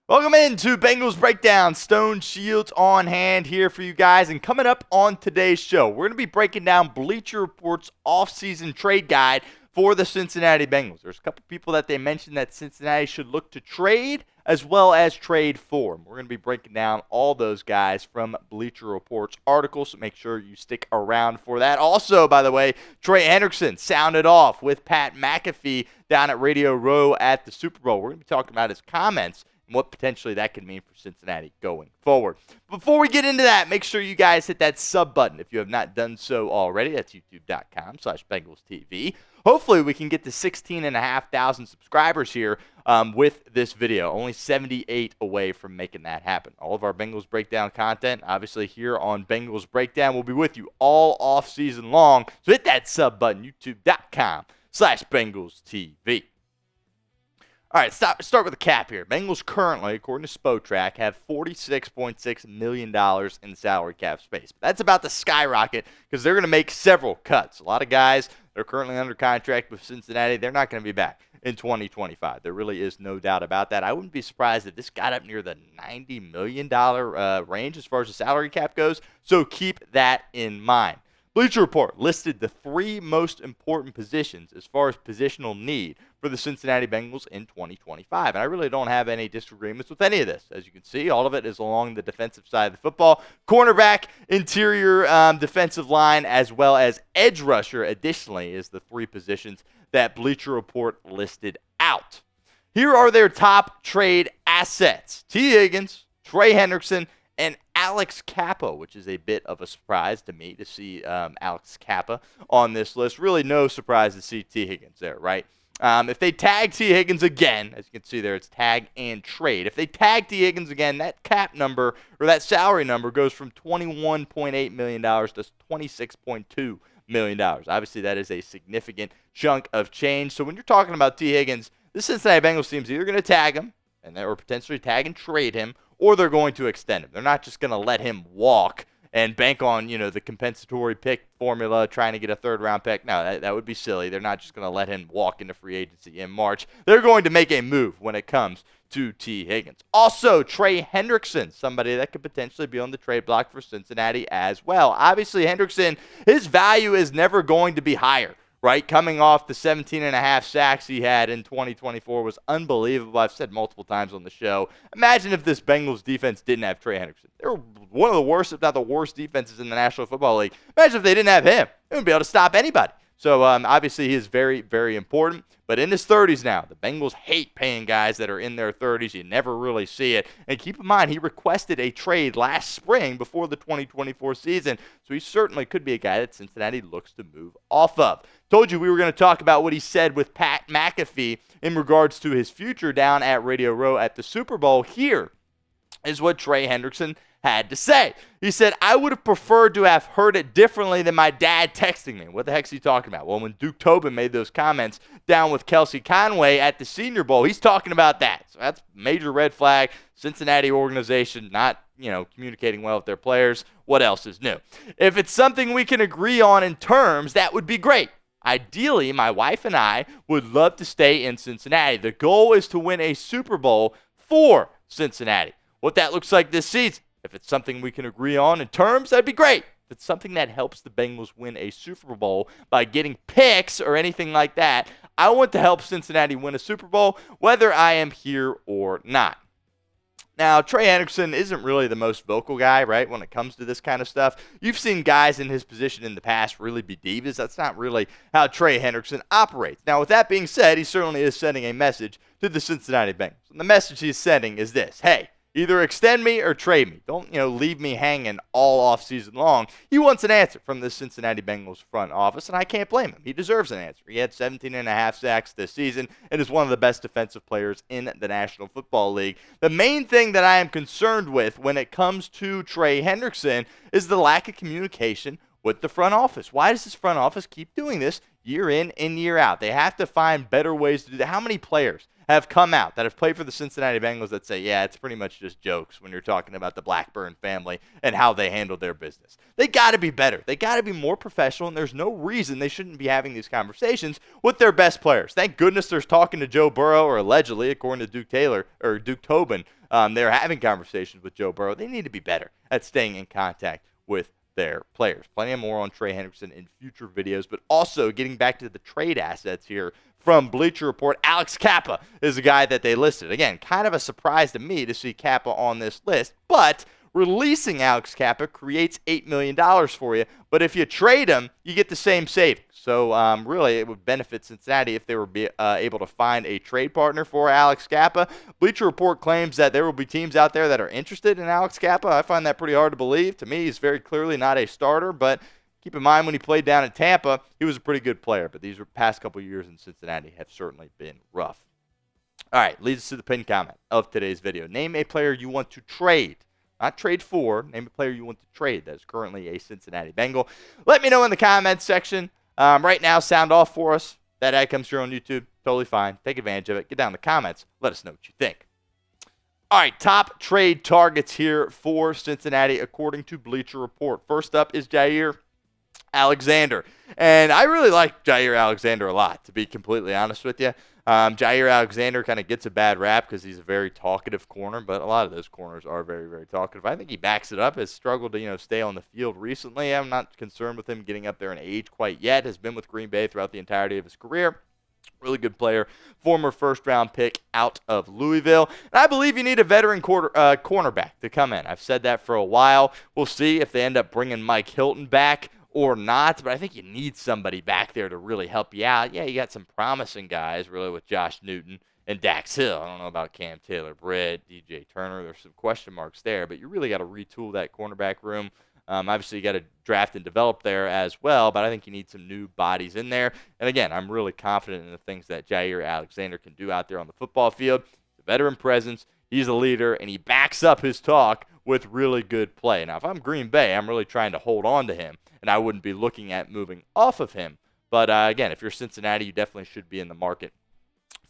Welcome into Bengals Breakdown. Stone Shields on hand here for you guys. And coming up on today's show, we're going to be breaking down Bleacher Report's offseason trade guide for the Cincinnati Bengals. There's a couple people that they mentioned that Cincinnati should look to trade as well as trade for. We're going to be breaking down all those guys from Bleacher Report's article, so make sure you stick around for that. Also, by the way, Trey Hendrickson sounded off with Pat McAfee down at Radio Row at the Super Bowl. We're going to be talking about his comments and what potentially that could mean for Cincinnati going forward. Before we get into that, make sure you guys hit that sub button if you have not done so already. That's youtube.com/BengalsTV. Hopefully we can get to 16,500 subscribers here with this video. Only 78 away from making that happen. All of our Bengals Breakdown content, obviously here on Bengals Breakdown, will be with you all off season long. So hit that sub button, youtube.com/BengalsTV. All right, start with the cap here. Bengals currently, according to Spotrac, have $46.6 million in salary cap space. But that's about to skyrocket because they're going to make several cuts. A lot of guys that are currently under contract with Cincinnati, they're not going to be back in 2025. There really is no doubt about that. I wouldn't be surprised if this got up near the $90 million range as far as the salary cap goes, so keep that in mind. Bleacher Report listed the three most important positions as far as positional need for the Cincinnati Bengals in 2025. And I really don't have any disagreements with any of this. As you can see, all of it is along the defensive side of the football. Cornerback, interior defensive line, as well as edge rusher, additionally, is the three positions that Bleacher Report listed out. Here are their top trade assets: Tee Higgins, Trey Hendrickson, and Alex Cappa, which is a bit of a surprise to me to see Alex Cappa on this list. Really no surprise to see Tee Higgins there, right? If they tag Tee Higgins again, as you can see there, it's tag and trade. If they tag Tee Higgins again, that cap number, or that salary number, goes from $21.8 million to $26.2 million. Obviously, that is a significant chunk of change. So when you're talking about Tee Higgins, the Cincinnati Bengals team's either going to tag him, or potentially tag and trade him, or they're going to extend him. They're not just going to let him walk and bank on, the compensatory pick formula, trying to get a third-round pick. No, that would be silly. They're not just going to let him walk into free agency in March. They're going to make a move when it comes to Tee Higgins. Also, Trey Hendrickson, somebody that could potentially be on the trade block for Cincinnati as well. Obviously, Hendrickson, his value is never going to be higher, right? Coming off the 17.5 sacks he had in 2024 was unbelievable. I've said multiple times on the show. Imagine if this Bengals defense didn't have Trey Hendrickson. They were one of the worst, if not the worst, defenses in the National Football League. Imagine if they didn't have him. They wouldn't be able to stop anybody. So, obviously, he is very, very important. But in his 30s now, the Bengals hate paying guys that are in their 30s. You never really see it. And keep in mind, he requested a trade last spring before the 2024 season. So he certainly could be a guy that Cincinnati looks to move off of. Told you we were going to talk about what he said with Pat McAfee in regards to his future down at Radio Row at the Super Bowl. Here is what Trey Hendrickson had to say. He said, "I would have preferred to have heard it differently than my dad texting me." What the heck's he talking about? Well, when Duke Tobin made those comments down with Kelsey Conway at the Senior Bowl, he's talking about that. So that's major red flag. Cincinnati organization not, communicating well with their players. What else is new? "If it's something we can agree on in terms, that would be great. Ideally, my wife and I would love to stay in Cincinnati. The goal is to win a Super Bowl for Cincinnati. What that looks like this season, if it's something we can agree on in terms, that'd be great. If it's something that helps the Bengals win a Super Bowl by getting picks or anything like that, I want to help Cincinnati win a Super Bowl, whether I am here or not." Now, Trey Hendrickson isn't really the most vocal guy, right, when it comes to this kind of stuff. You've seen guys in his position in the past really be divas. That's not really how Trey Hendrickson operates. Now, with that being said, he certainly is sending a message to the Cincinnati Bengals. And the message he's sending is this: hey, either extend me or trade me. Don't, leave me hanging all offseason long. He wants an answer from the Cincinnati Bengals front office, and I can't blame him. He deserves an answer. He had 17.5 sacks this season and is one of the best defensive players in the National Football League. The main thing that I am concerned with when it comes to Trey Hendrickson is the lack of communication with the front office. Why does this front office keep doing this year in and year out? They have to find better ways to do that. How many players have come out that have played for the Cincinnati Bengals that say, yeah, it's pretty much just jokes when you're talking about the Blackburn family and how they handle their business. They got to be better. They got to be more professional, and there's no reason they shouldn't be having these conversations with their best players. Thank goodness they're talking to Joe Burrow, or allegedly, according to Duke Tobin, they're having conversations with Joe Burrow. They need to be better at staying in contact with their players. Plenty of more on Trey Hendrickson in future videos, but also getting back to the trade assets here from Bleacher Report, Alex Cappa is the guy that they listed. Again, kind of a surprise to me to see Cappa on this list, but releasing Alex Cappa creates $8 million for you, but if you trade him, you get the same savings. So really, it would benefit Cincinnati if they were able to find a trade partner for Alex Cappa. Bleacher Report claims that there will be teams out there that are interested in Alex Cappa. I find that pretty hard to believe. To me, he's very clearly not a starter, but keep in mind when he played down in Tampa, he was a pretty good player, but these past couple years in Cincinnati have certainly been rough. All right, leads us to the pinned comment of today's video. Name a player you want to trade. Not trade for. Name a player you want to trade that is currently a Cincinnati Bengal. Let me know in the comments section. Right now, sound off for us. That ad comes through on YouTube. Totally fine. Take advantage of it. Get down in the comments. Let us know what you think. All right, top trade targets here for Cincinnati according to Bleacher Report. First up is Jaire Alexander. And I really like Jaire Alexander a lot, to be completely honest with you. Jaire Alexander kind of gets a bad rap because he's a very talkative corner, but a lot of those corners are very, very talkative. I think he backs it up, has struggled to stay on the field recently. I'm not concerned with him getting up there in age quite yet, has been with Green Bay throughout the entirety of his career. Really good player, former first-round pick out of Louisville. And I believe you need a veteran cornerback to come in. I've said that for a while. We'll see if they end up bringing Mike Hilton back or not, but I think you need somebody back there to really help you out. Yeah, you got some promising guys, really, with Josh Newton and Dax Hill. I don't know about Cam Taylor-Britt, DJ Turner. There's some question marks there, but you really got to retool that cornerback room. Obviously, you got to draft and develop there as well, but I think you need some new bodies in there. And again, I'm really confident in the things that Jaire Alexander can do out there on the football field. He's a veteran presence, he's a leader, and he backs up his talk with really good play. Now, if I'm Green Bay, I'm really trying to hold on to him, and I wouldn't be looking at moving off of him. But again, if you're Cincinnati, you definitely should be in the market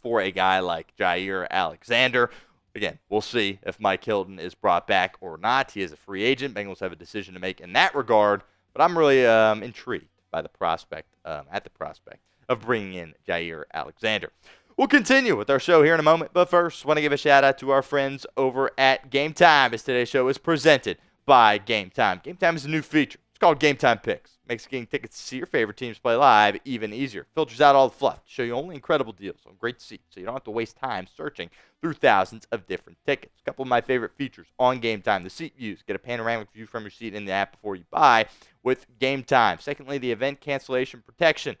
for a guy like Jaire Alexander. Again, we'll see if Mike Hilton is brought back or not. He is a free agent. Bengals have a decision to make in that regard, but I'm really intrigued by the prospect, of bringing in Jaire Alexander. We'll continue with our show here in a moment, but first, I want to give a shout-out to our friends over at GameTime, as today's show is presented by GameTime. GameTime is a new feature. It's called GameTime Picks. Makes getting tickets to see your favorite teams play live even easier. Filters out all the fluff to show you only incredible deals on great seats, so you don't have to waste time searching through thousands of different tickets. A couple of my favorite features on GameTime: the seat views. Get a panoramic view from your seat in the app before you buy with GameTime. Secondly, the event cancellation protection.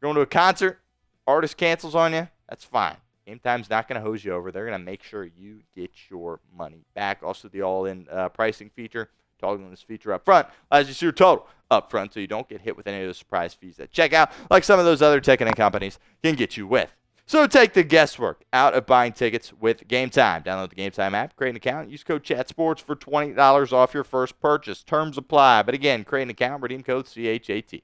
You're going to a concert, artist cancels on you, that's fine. GameTime's not going to hose you over. They're going to make sure you get your money back. Also, the all-in pricing feature. Toggling this feature up front allows you to see your total up front so you don't get hit with any of those surprise fees at checkout like some of those other ticketing companies can get you with. So take the guesswork out of buying tickets with GameTime. Download the GameTime app, create an account, use code ChatSports for $20 off your first purchase. Terms apply. But again, create an account, redeem code CHATSPORTS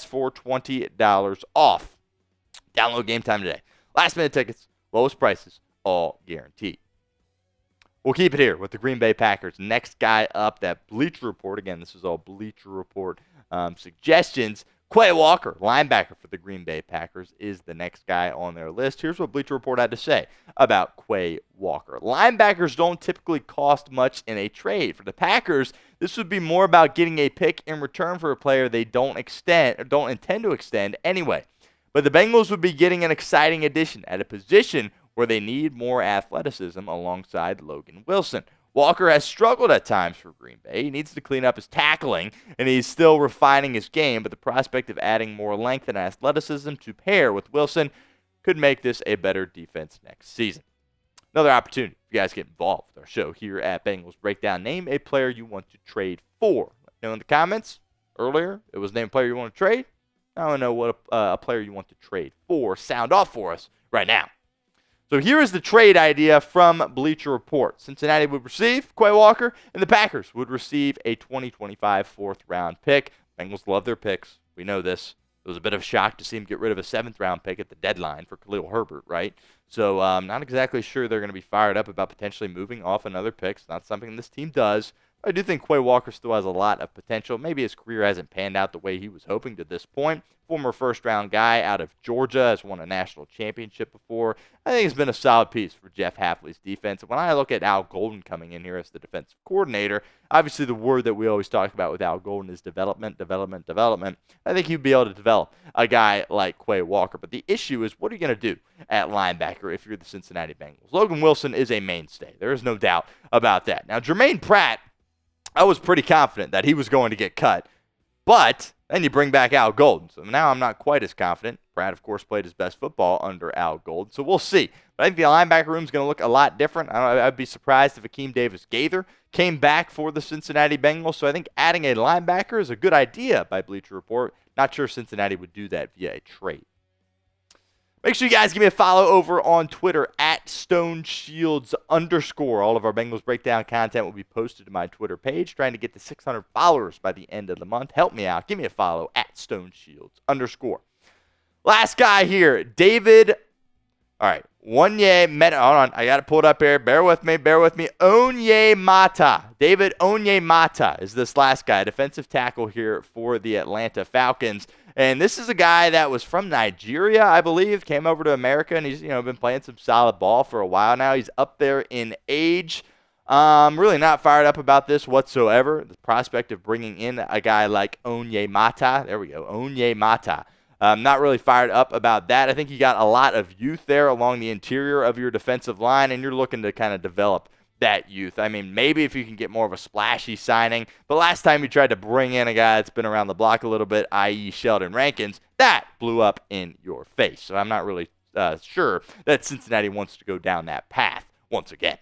for $20 off. Download GameTime today. Last minute tickets, lowest prices, all guaranteed. We'll keep it here with the Green Bay Packers. Next guy up, that Bleacher Report. Again, this is all Bleacher Report suggestions. Quay Walker, linebacker for the Green Bay Packers, is the next guy on their list. Here's what Bleacher Report had to say about Quay Walker. Linebackers don't typically cost much in a trade. For the Packers, this would be more about getting a pick in return for a player they don't intend to extend anyway. But the Bengals would be getting an exciting addition at a position where they need more athleticism alongside Logan Wilson. Walker has struggled at times for Green Bay. He needs to clean up his tackling, and he's still refining his game, but the prospect of adding more length and athleticism to pair with Wilson could make this a better defense next season. Another opportunity for you guys to get involved with our show here at Bengals Breakdown. Name a player you want to trade for. Let me know in the comments. Earlier, it was name a player you want to trade. I want to know what a player you want to trade for. Sound off for us right now. So here is the trade idea from Bleacher Report. Cincinnati would receive Quay Walker, and the Packers would receive a 2025 fourth-round pick. Bengals love their picks. We know this. It was a bit of a shock to see him get rid of a 7th-round pick at the deadline for Khalil Herbert, right? So not exactly sure they're going to be fired up about potentially moving off another pick. It's not something this team does. I do think Quay Walker still has a lot of potential. Maybe his career hasn't panned out the way he was hoping to this point. Former first-round guy out of Georgia, has won a national championship before. I think he's been a solid piece for Jeff Hafley's defense. When I look at Al Golden coming in here as the defensive coordinator, obviously the word that we always talk about with Al Golden is development, development, development. I think he'd be able to develop a guy like Quay Walker. But the issue is, what are you going to do at linebacker if you're the Cincinnati Bengals? Logan Wilson is a mainstay. There is no doubt about that. Now, Jermaine Pratt, I was pretty confident that he was going to get cut. But then you bring back Al Golden. So now I'm not quite as confident. Pratt, of course, played his best football under Al Golden. So we'll see. But I think the linebacker room is going to look a lot different. I'd be surprised if Akeem Davis-Gaither came back for the Cincinnati Bengals. So I think adding a linebacker is a good idea by Bleacher Report. Not sure Cincinnati would do that via a trade. Make sure you guys give me a follow over on Twitter at StoneShields_. All of our Bengals Breakdown content will be posted to my Twitter page. Trying to get to 600 followers by the end of the month. Help me out. Give me a follow at StoneShields_. Last guy here, David. All right, Onyemata. Hold on, I got to pull it up here. Bear with me. Onyemata. David Onyemata is this last guy, defensive tackle here for the Atlanta Falcons. And this is a guy that was from Nigeria, I believe, came over to America, and he's been playing some solid ball for a while now. He's up there in age. Really not fired up about this whatsoever. The prospect of bringing in a guy like Onyemata. There we go, Onyemata. Not really fired up about that. I think you got a lot of youth there along the interior of your defensive line, and you're looking to kind of develop that youth. I mean, maybe if you can get more of a splashy signing. But last time you tried to bring in a guy that's been around the block a little bit, i.e. Sheldon Rankins, that blew up in your face. So I'm not really sure that Cincinnati wants to go down that path once again.